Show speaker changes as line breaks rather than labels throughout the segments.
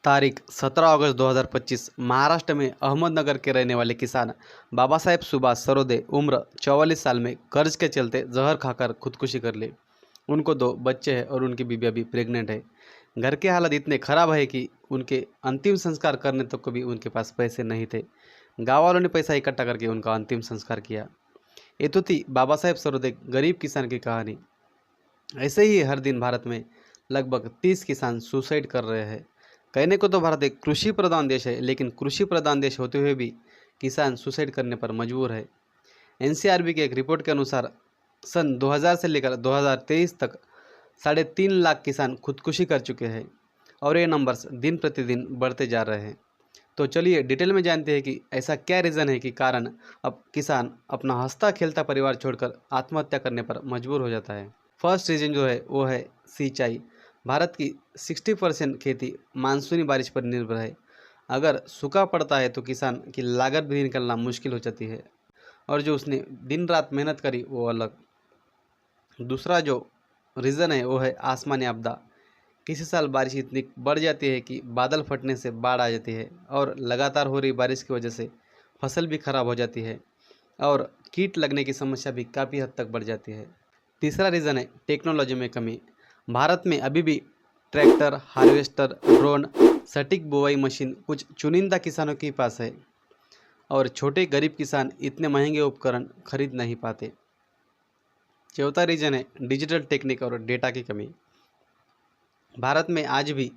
तारीख 17 अगस्त 2025 महाराष्ट्र में अहमदनगर के रहने वाले किसान बाबा साहेब सुभाष सरोदे उम्र 44 साल में कर्ज के चलते जहर खाकर खुदकुशी कर ली। उनको 2 बच्चे हैं और उनकी बीवी अभी प्रेग्नेंट है। घर के हालात इतने खराब है कि उनके अंतिम संस्कार करने तक को भी उनके पास पैसे नहीं थे। गाँव वालों ने पैसा इकट्ठा करके उनका अंतिम संस्कार किया। ये तो थी बाबा साहेब सरोदे गरीब किसान की कहानी। ऐसे ही हर दिन भारत में लगभग 30 किसान सुसाइड कर रहे हैं। कहने को तो भारत एक कृषि प्रधान देश है, लेकिन कृषि प्रधान देश होते हुए भी किसान सुसाइड करने पर मजबूर है। एनसीआरबी की एक रिपोर्ट के अनुसार सन 2000 से लेकर 2023 तक 3.5 लाख किसान खुदकुशी कर चुके हैं और ये नंबर्स दिन प्रतिदिन बढ़ते जा रहे हैं। तो चलिए डिटेल में जानते हैं कि ऐसा क्या रीज़न है कि कारण अब किसान अपना हंसता खेलता परिवार छोड़कर आत्महत्या करने पर मजबूर हो जाता है। फर्स्ट रीज़न जो है वो है सिंचाई। भारत की 60% खेती मानसूनी बारिश पर निर्भर है। अगर सूखा पड़ता है तो किसान की लागत भी निकलना मुश्किल हो जाती है और जो उसने दिन रात मेहनत करी वो अलग। दूसरा जो रीज़न है वो है आसमानी आपदा। किसी साल बारिश इतनी बढ़ जाती है कि बादल फटने से बाढ़ आ जाती है और लगातार हो रही बारिश की वजह से फसल भी खराब हो जाती है और कीट लगने की समस्या भी काफ़ी हद तक बढ़ जाती है। तीसरा रीज़न है टेक्नोलॉजी में कमी। भारत में अभी भी ट्रैक्टर, हार्वेस्टर, ड्रोन, सटीक बुवाई मशीन कुछ चुनिंदा किसानों के पास है और छोटे गरीब किसान इतने महंगे उपकरण खरीद नहीं पाते। चौथा रीज़न है डिजिटल टेक्निक और डेटा की कमी। भारत में आज भी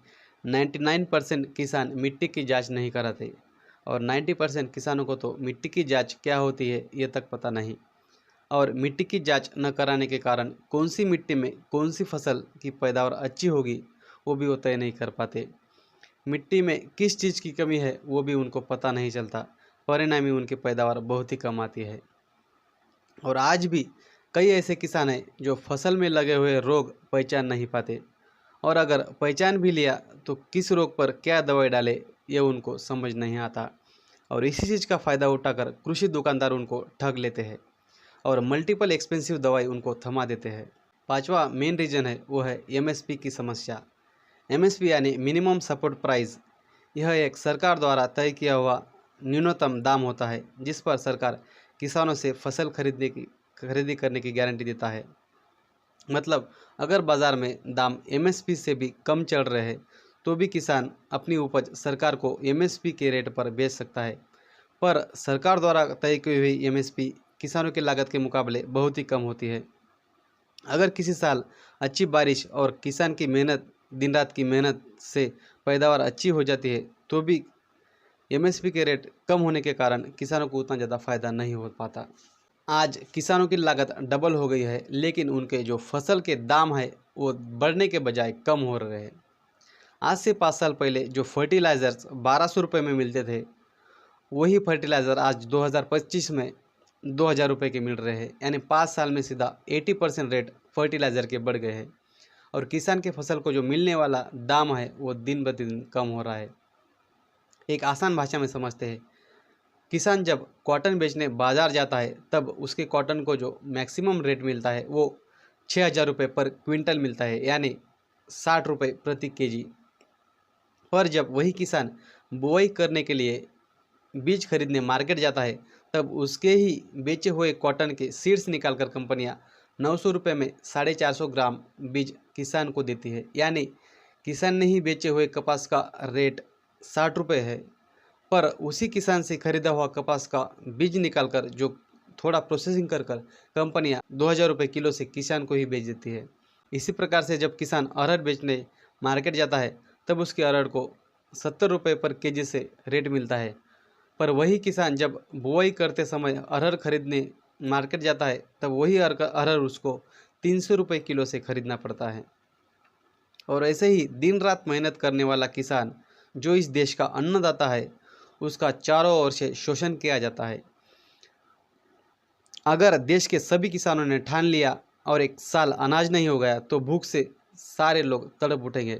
99% किसान मिट्टी की जांच नहीं कराते और 90% किसानों को तो मिट्टी की जांच क्या होती है ये तक पता नहीं और मिट्टी की जांच न कराने के कारण कौन सी मिट्टी में कौन सी फसल की पैदावार अच्छी होगी वो भी वो तय नहीं कर पाते। मिट्टी में किस चीज़ की कमी है वो भी उनको पता नहीं चलता, परिणामी उनकी पैदावार बहुत ही कम आती है। और आज भी कई ऐसे किसान हैं जो फसल में लगे हुए रोग पहचान नहीं पाते और अगर पहचान भी लिया तो किस रोग पर क्या दवाई डाले ये उनको समझ नहीं आता और इसी चीज़ का फ़ायदा उठाकर कृषि दुकानदार उनको ठग लेते हैं और मल्टीपल एक्सपेंसिव दवाई उनको थमा देते हैं। पांचवा मेन रीज़न है वो है एमएसपी की समस्या। एमएसपी यानी मिनिमम सपोर्ट प्राइस। यह एक सरकार द्वारा तय किया हुआ न्यूनतम दाम होता है जिस पर सरकार किसानों से फसल खरीदी करने की गारंटी देता है। मतलब अगर बाज़ार में दाम एमएसपी से भी कम चल रहे हैं तो भी किसान अपनी उपज सरकार को एमएसपी के रेट पर बेच सकता है, पर सरकार द्वारा तय की हुई एमएसपी किसानों की लागत के मुकाबले बहुत ही कम होती है। अगर किसी साल अच्छी बारिश और किसान की मेहनत, दिन रात की मेहनत से पैदावार अच्छी हो जाती है तो भी एमएसपी के रेट कम होने के कारण किसानों को उतना ज़्यादा फ़ायदा नहीं हो पाता। आज किसानों की लागत डबल हो गई है लेकिन उनके जो फसल के दाम है वो बढ़ने के बजाय कम हो रहे हैं। आज से 5 साल पहले जो फर्टिलाइज़र्स 1200 रुपये में मिलते थे वही फर्टिलाइज़र आज 2025 में 2000 रुपये के मिल रहे हैं, यानी 5 साल में सीधा 80% रेट फर्टिलाइज़र के बढ़ गए हैं और किसान के फसल को जो मिलने वाला दाम है वो दिन ब दिन कम हो रहा है। एक आसान भाषा में समझते हैं, किसान जब कॉटन बेचने बाज़ार जाता है तब उसके कॉटन को जो मैक्सिमम रेट मिलता है वो 6000 रुपये पर क्विंटल मिलता है, यानी 60 रुपये प्रति केजी। पर जब वही किसान बुआई करने के लिए बीज खरीदने मार्केट जाता है तब उसके ही बेचे हुए कॉटन के सीड्स निकालकर कंपनियां 900 रुपये में 450 ग्राम बीज किसान को देती है, यानी किसान ने ही बेचे हुए कपास का रेट 60 रुपये है, पर उसी किसान से खरीदा हुआ कपास का बीज निकालकर जो थोड़ा प्रोसेसिंग कर कंपनियां 2000 रुपये किलो से किसान को ही बेच देती है। इसी प्रकार से जब किसान अरहर बेचने मार्केट जाता है तब उसके अरहर को 70 रुपये पर केजी से रेट मिलता है, पर वही किसान जब बुआई करते समय अरहर खरीदने मार्केट जाता है तब वही अरहर उसको 300 रुपये किलो से खरीदना पड़ता है। और ऐसे ही दिन रात मेहनत करने वाला किसान जो इस देश का अन्नदाता है उसका चारों ओर से शोषण किया जाता है। अगर देश के सभी किसानों ने ठान लिया और एक साल अनाज नहीं हो गया तो भूख से सारे लोग तड़प उठेंगे,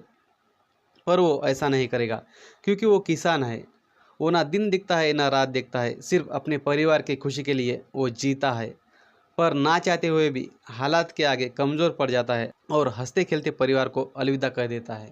पर वो ऐसा नहीं करेगा क्योंकि वो किसान है। वो ना दिन दिखता है ना रात देखता है, सिर्फ अपने परिवार की खुशी के लिए वो जीता है, पर ना चाहते हुए भी हालात के आगे कमज़ोर पड़ जाता है और हंसते खेलते परिवार को अलविदा कह देता है।